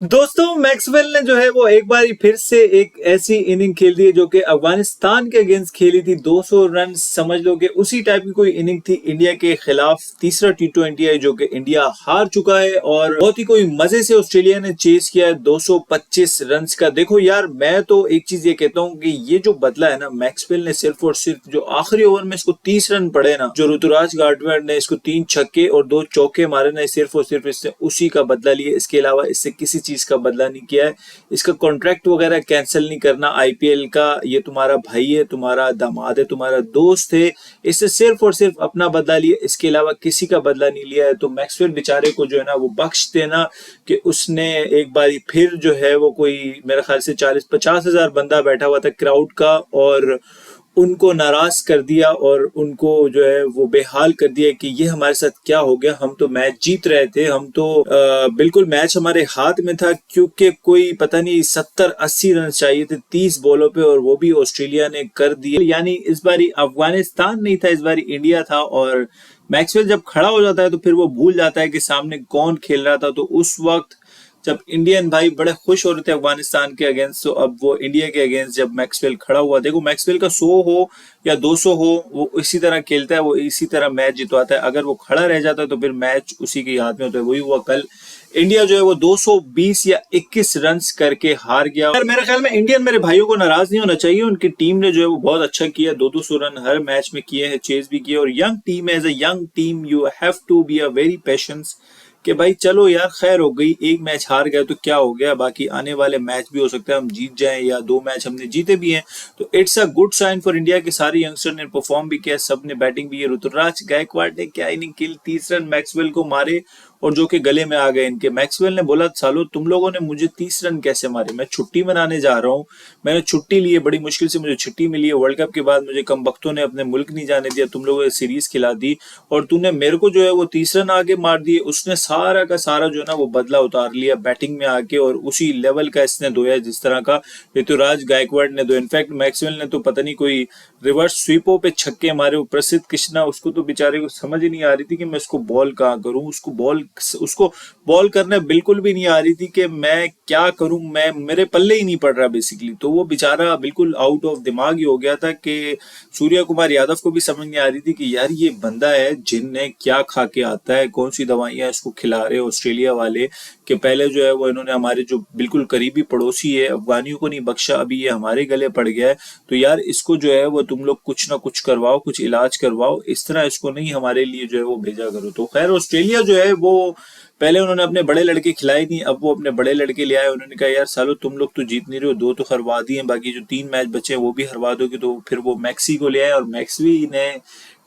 दोस्तों मैक्सवेल ने जो है वो एक बार फिर से एक ऐसी इनिंग खेल दी है जो कि अफगानिस्तान के अगेंस्ट खेली थी। 200 रन समझ लो कि उसी टाइप की कोई इनिंग थी इंडिया के खिलाफ। तीसरा टी20 है जो कि इंडिया हार चुका है और बहुत ही कोई मजे से ऑस्ट्रेलिया ने चेस किया है 225 रन का। देखो यार, मैं तो एक चीज ये कहता हूँ कि ये जो बदला है ना मैक्सवेल ने, सिर्फ और सिर्फ जो आखिरी ओवर में इसको 30 रन पड़े ना, जो ऋतुराज गायकवाड़ ने इसको 3 छक्के और 2 चौके मारे ना, सिर्फ और सिर्फ इससे उसी का बदला लिया। इसके अलावा इससे किसी चीज का बदला नहीं किया है। इसका कॉन्ट्रैक्ट वगैरह कैंसिल नहीं करना आईपीएल का। ये तुम्हारा भाई है, तुम्हारा दामाद है, तुम्हारा दोस्त है। इससे सिर्फ और सिर्फ अपना बदला लिया, इसके अलावा किसी का बदला नहीं लिया है। तो मैक्सवेल बेचारे को जो है ना वो बख्श देना कि उसने एक बार फिर जो है वो कोई मेरे ख्याल से 40-50 हजार बंदा बैठा हुआ था क्राउड का, और उनको नाराज कर दिया और उनको जो है वो बेहाल कर दिया कि ये हमारे साथ क्या हो गया। हम तो मैच जीत रहे थे, हम तो बिल्कुल मैच हमारे हाथ में था, क्योंकि कोई पता नहीं 70-80 रन चाहिए थे 30 बॉलों पे, और वो भी ऑस्ट्रेलिया ने कर दिए। यानी इस बारी अफगानिस्तान नहीं था, इस बारी इंडिया था। और मैक्सवेल जब खड़ा हो जाता है तो फिर वो भूल जाता है कि सामने कौन खेल रहा था। तो उस वक्त जब इंडियन भाई बड़े खुश हो रहे थे अफगानिस्तान के अगेंस्ट, तो अब वो इंडिया के अगेंस्ट जब मैक्सवेल खड़ा हुआ, देखो मैक्सवेल का 100 हो या 200 हो, वो इसी तरह खेलता है, वो इसी तरह मैच जितवाता है। अगर वो खड़ा रह जाता है तो फिर मैच उसी के हाथ में होता है। वही हुआ कल। इंडिया जो है वो 220 या 21 रन करके हार गया। और मेरे ख्याल में इंडियन मेरे भाइयों को नाराज नहीं होना चाहिए। उनकी टीम ने जो है वो बहुत अच्छा किया, 200 रन हर मैच में किए हैं, चेज भी किए। और young team, as a young team you have to be a very patience कि भाई चलो यार खैर हो गई, एक मैच हार गए तो क्या हो गया, बाकी आने वाले मैच भी हो सकता है हम जीत जाएं, या 2 मैच हमने जीते भी हैं। तो it's a good sign for India के सारे यंगस्टर ने परफॉर्म भी किया, सब ने बैटिंग भी है। ऋतुराज गायकवाड़ ने क्या इनिंग खेली, 30 रन मैक्सवेल को मारे और जो कि गले में आ गए इनके। मैक्सवेल ने बोला सालो तुम लोगों ने मुझे 30 रन कैसे मारे, मैं छुट्टी मनाने जा रहा हूँ, मैंने छुट्टी ली है, बड़ी मुश्किल से मुझे छुट्टी मिली है, वर्ल्ड कप के बाद मुझे कम वक्तों ने अपने मुल्क नहीं जाने दिया, तुम लोगों ने सीरीज खिला दी और तूने मेरे को जो है वो 30 रन आगे मार दिए। उसने सारा का सारा जो है ना वो बदला उतार लिया बैटिंग में आके, और उसी लेवल का इसने धोया जिस तरह का ऋतुराज गायकवाड़ ने दो। इनफैक्ट मैक्सवेल ने तो पता नहीं कोई रिवर्स स्वीपों पे छक्के मारे। वो प्रसिद्ध कृष्णा, उसको तो बेचारे को समझ ही नहीं आ रही थी कि मैं उसको बॉल कहाँ करूं, उसको बॉल करने बिल्कुल भी नहीं आ रही थी कि मैं क्या करूं, मैं मेरे पल्ले ही नहीं पड़ रहा बेसिकली। तो वो बेचारा बिल्कुल आउट ऑफ दिमाग ही हो गया था कि सूर्य कुमार यादव को भी समझ नहीं आ रही थी कि यार ये बंदा है जिनने क्या खा के आता है, कौन सी दवाइयां इसको खिला रहे ऑस्ट्रेलिया वाले, कि पहले जो है वो इन्होंने हमारे जो बिल्कुल करीबी पड़ोसी है अफगानियों को नहीं बख्शा, अभी ये हमारे गले पड़ गया है। तो यार इसको जो है वो तुम लोग कुछ ना कुछ करवाओ, कुछ इलाज करवाओ, इस तरह इसको नहीं हमारे लिए जो है वो भेजा करो। तो खैर ऑस्ट्रेलिया जो है वो पहले उन्होंने अपने बड़े लड़के खिलाए नहीं, अब वो अपने बड़े लड़के ले आए। उन्होंने कहा यार सालो तुम लोग तो जीत नहीं रहे हो, 2 तो हरवा दिए, बाकी जो 3 मैच बचे हैं वो भी हरवा दोगे। तो फिर वो मैक्सी को ले आए और मैक्सी ने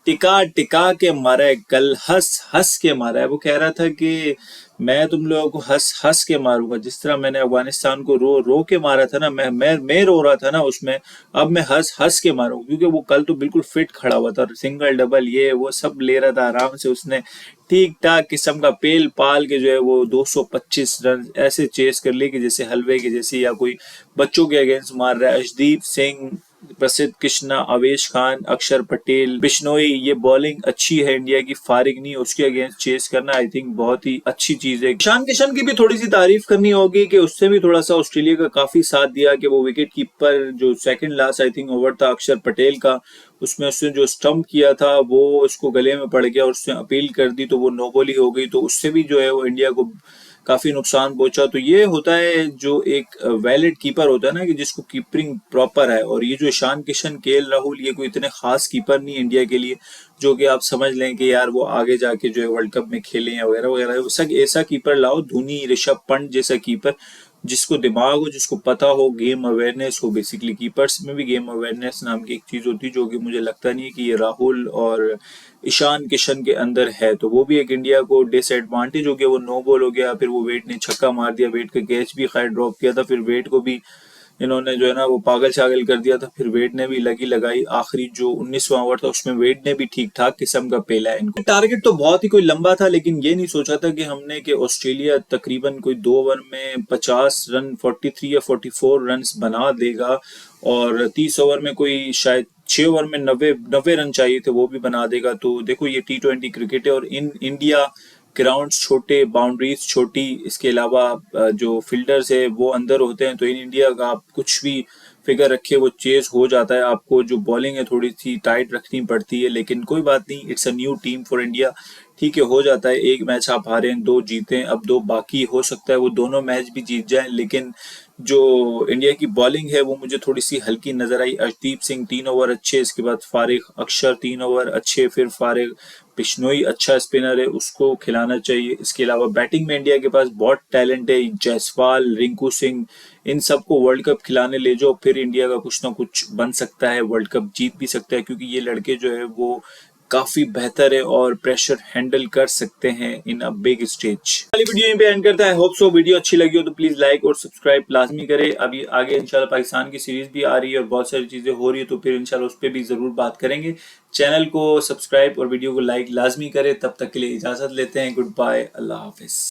टिका टिका के मारा है, कल हंस हंस के मारा है। वो कह रहा था कि मैं तुम लोगों को हंस हंस के मारूंगा, जिस तरह मैंने अफगानिस्तान को रो रो के मारा था ना, मैं रो रहा था ना उसमें, अब मैं हंस हंस के मारूंगा। क्योंकि वो कल तो बिल्कुल फिट खड़ा हुआ था, सिंगल डबल ये वो सब ले रहा था आराम से। उसने ठीक ठाक किस्म का पेल पाल के जो है वो 225 रन ऐसे चेस कर लिए कि जैसे हलवे के जैसे, या कोई बच्चों के अगेंस्ट मार रहा है। अर्शदीप सिंह, प्रसिद्ध कृष्णा, अवेश खान, अक्षर पटेल, बिश्नोई, ये बॉलिंग अच्छी है इंडिया की, फारिग नहीं, उसके अगेंस्ट चेस करना आई थिंक बहुत ही अच्छी चीज है। ईशान किशन की भी थोड़ी सी तारीफ करनी होगी कि उससे भी थोड़ा सा ऑस्ट्रेलिया का काफी साथ दिया, कि वो विकेट कीपर जो second last I think over था अक्षर पटेल का, उसमें उसने जो स्टंप किया था वो उसको गले में पड़ गया और उसने अपील कर दी तो वो नो बॉल ही हो गई। तो उससे भी जो है वो इंडिया को काफी नुकसान पहुंचा। तो ये होता है जो एक वैलिड कीपर होता है ना, कि जिसको कीपिंग प्रॉपर है। और ये जो ईशान किशन, केएल राहुल, ये कोई इतने खास कीपर नहीं इंडिया के लिए जो कि आप समझ लें कि यार वो आगे जाके जो है वर्ल्ड कप में खेलें या वगैरह वगैरह। ऐसा कीपर लाओ, धोनी, ऋषभ पंत जैसा कीपर, जिसको दिमाग हो, जिसको पता हो, गेम अवेयरनेस हो। बेसिकली कीपर्स में भी गेम अवेयरनेस नाम की एक चीज होती है जो कि मुझे लगता नहीं है कि ये राहुल और ईशान किशन के अंदर है। तो वो भी एक इंडिया को डिसएडवांटेज हो गया, वो नो बॉल हो गया। फिर वो वेट ने छक्का मार दिया, वेट का कैच भी खैर ड्रॉप किया था, फिर वेट को भी इन्होंने जो है ना वो पागल छागल कर दिया था। फिर वेट ने भी लगी लगाई, आखिरी जो 19वां ओवर था उसमें वेट ने भी ठीक ठाक किस्म का पेला है इनको। टारगेट तो बहुत ही कोई लंबा था, लेकिन ये नहीं सोचा था कि हमने कि ऑस्ट्रेलिया तकरीबन कोई 2 ओवर में 50 रन, 43 या 44 रन बना देगा, और 30 ओवर में कोई शायद 6 ओवर में 90 रन चाहिए थे वो भी बना देगा। तो देखो ये T20 क्रिकेट है, और इन इंडिया ग्राउंड्स छोटे, बाउंड्रीज छोटी, इसके अलावा जो फील्डर्स है वो अंदर होते हैं, तो इन इंडिया का आप कुछ भी फिगर रखे वो चेस हो जाता है। आपको जो बॉलिंग है थोड़ी सी टाइट रखनी पड़ती है, लेकिन कोई बात नहीं, it's a new team for India. ठीक है, हो जाता है। एक मैच आप हारे, दो जीते, अब दो बाकी, हो सकता है वो दोनों मैच भी जीत जाएं, लेकिन जो इंडिया की बॉलिंग है वो मुझे थोड़ी सी हल्की नजर आई। अर्शदीप सिंह 3 ओवर अच्छे, इसके बाद फारिग अक्षर 3 ओवर अच्छे, फिर फारिग, बिश्नोई अच्छा स्पिनर है, उसको खिलाना चाहिए। इसके अलावा बैटिंग में इंडिया के पास बहुत टैलेंट है, जायसवाल, रिंकू सिंह, इन सबको वर्ल्ड कप खिलाने ले जाओ, फिर इंडिया का कुछ ना कुछ बन सकता है, वर्ल्ड कप जीत भी सकता है, क्योंकि ये लड़के जो है वो काफी बेहतर है और प्रेशर हैंडल कर सकते हैं इन अ बिग स्टेज। वाली वीडियो यहीं पे एंड करता है। होप सो वीडियो अच्छी लगी हो तो प्लीज लाइक और सब्सक्राइब लाजमी करें। अभी आगे इंशाल्लाह पाकिस्तान की सीरीज भी आ रही है और बहुत सारी चीजें हो रही है, तो फिर इंशाल्लाह उस पर भी जरूर बात करेंगे। चैनल को सब्सक्राइब और वीडियो को लाइक लाजमी करें। तब तक के लिए इजाजत लेते हैं। गुड बाय, अल्लाह हाफिज।